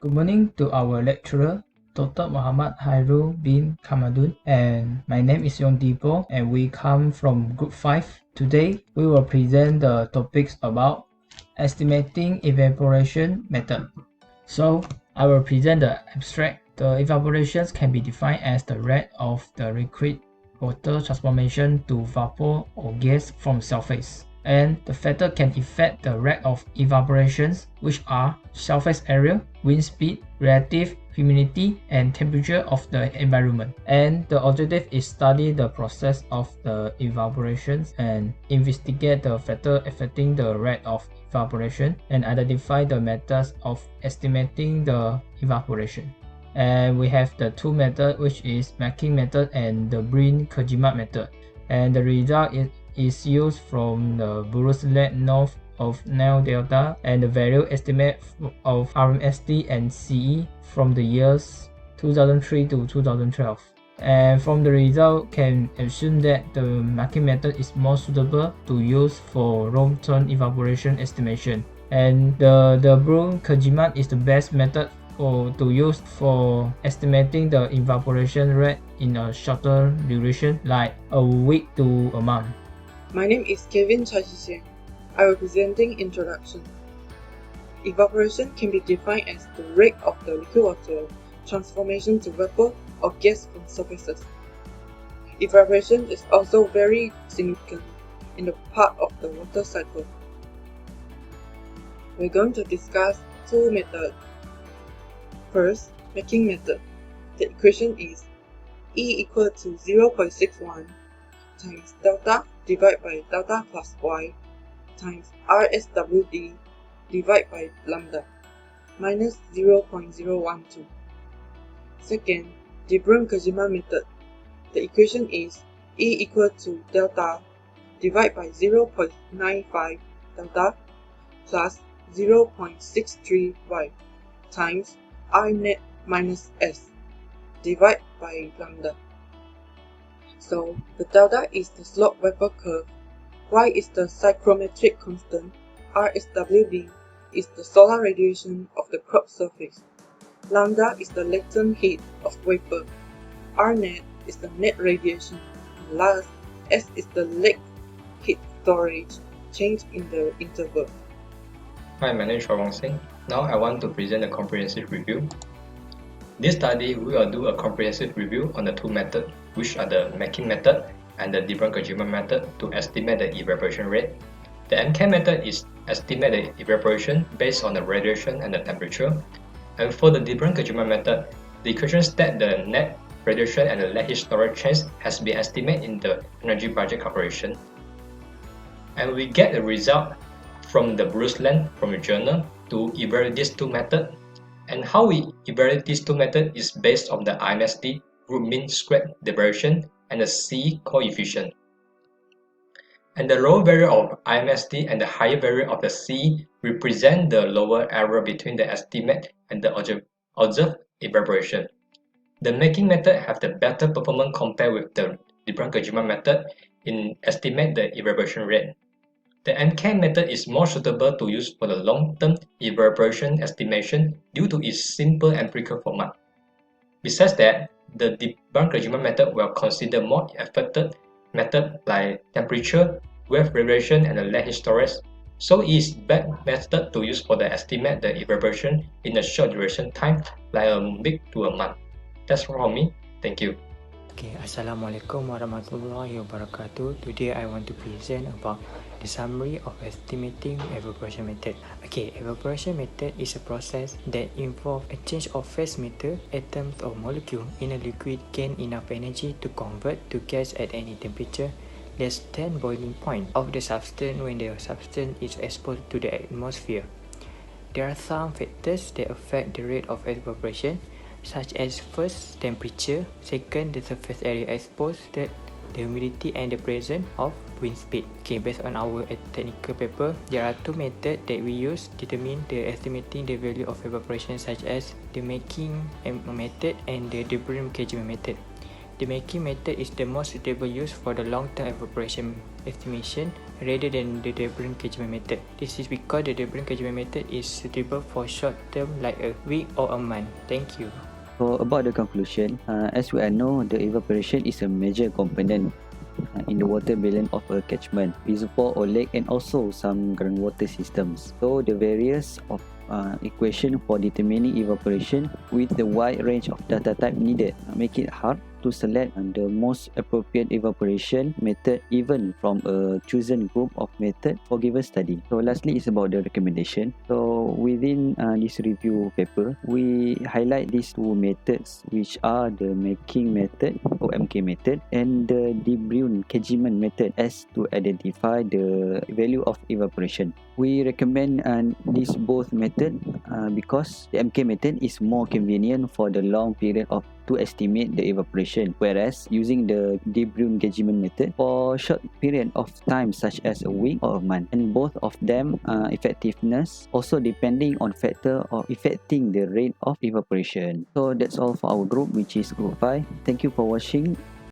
Good morning to our lecturer, Dr. Muhammad Hairul bin Kamadun, and my name is Yong Dipo, and we come from Group 5. Today, we will present the topics about estimating evaporation method. So, I will present the abstract. The evaporations can be defined as the rate of the liquid water transformation to vapor or gas from surface. And the factor can affect the rate of evaporations, which are surface area, wind speed, relative humidity, and temperature of the environment. And the objective is study the process of the evaporations and investigate the factor affecting the rate of evaporation and identify the methods of estimating the evaporation. And we have the two methods, which is Making method and the Brin-Kojima method. And the result is used from the Bruslet north of Nile Delta and the value estimate of RMSD and CE from the years 2003 to 2012. And from the result can assume that the Making method is more suitable to use for long-term evaporation estimation. And the Brin-Kojima is the best method to use for estimating the evaporation rate in a shorter duration, like a week to a month. My name is Kevin Chajisian. I will presenting introduction. Evaporation can be defined as the rate of the liquid water transformation to vapor or gas from surfaces. Evaporation is also very significant in the part of the water cycle. We're going to discuss two methods. First, Making method. The equation is E equal to 0.61 times delta divided by delta plus y times RSWD divided by lambda minus 0.012. Second, the Brin-Kojima method. The equation is E equal to delta divided by 0.95 delta plus 0.63 y times R net minus S divided by lambda. So the delta is the slope vapor curve, y is the psychrometric constant, RSWD is the solar radiation of the crop surface, lambda is the latent heat of vapor, R net is the net radiation, and last, S is the lake heat storage change in the interval. Hi, my name is Chua Wong Sing. Now I want to present a comprehensive review. This study, we will do a comprehensive review on the two methods, which are the Making method and the Brin-Kojima method to estimate the evaporation rate. The MK method is estimate the evaporation based on the radiation and the temperature. And for the Brin-Kojima method, the equation state the net radiation and the net heat storage change has been estimated in the energy budget calculation. And we get the result from the Bruslet from the journal to evaluate these two methods. And how we evaluate these two methods is based on the IMSD, root mean squared deviation, and the C coefficient. And the lower value of IMSD and the higher value of the C represent the lower error between the estimate and the observed evaporation. The Making method have the better performance compared with the Brin-Kojima method in estimate the evaporation rate. The MK method is more suitable to use for the long-term evaporation estimation due to its simple empirical format. Besides that, the Brin-Kojima method will consider more effective methods like temperature, wave radiation, and the net heat storage, so it is best method to use for the estimate the evaporation in a short duration time like a week to a month. That's all from me. Thank you. Okay, Assalamualaikum warahmatullahi wabarakatuh. Today I want to present about the summary of estimating evaporation method. Okay, evaporation method is a process that involves a change of phase matter, atoms or molecule in a liquid gain enough energy to convert to gas at any temperature less than boiling point of the substance when the substance is exposed to the atmosphere. There are some factors that affect the rate of evaporation, such as first, temperature, second, the surface area exposed, third, the humidity and the presence of wind speed. Okay, based on our technical paper, there are two methods that we use to determine the estimating the value of evaporation, such as the Making method and the Brin-Kojima method. The making method is the most suitable use for the long-term evaporation estimation rather than the debrun catchment method. This is because the debrun catchment method is suitable for short term like a week or a month. Thank you. So about the conclusion, as we all know, the evaporation is a major component in the water balance of a catchment, reservoir or lake, and also some groundwater systems. So the various of equation for determining evaporation with the wide range of data type needed make it hard to select the most appropriate evaporation method even from a chosen group of method for given study. So lastly is about the recommendation. So within this review paper, we highlight these two methods, which are the making method or MK method and the De Bruyn catchment method, as to identify the value of evaporation. We recommend these both method because the MK method is more convenient for the long period of to estimate the evaporation, whereas using the De Bruyn catchment method for short period of time such as a week or a month, and both of them effectiveness also depending on factor of affecting the rate of evaporation. So that's all for our group, which is group 5. Thank you for watching.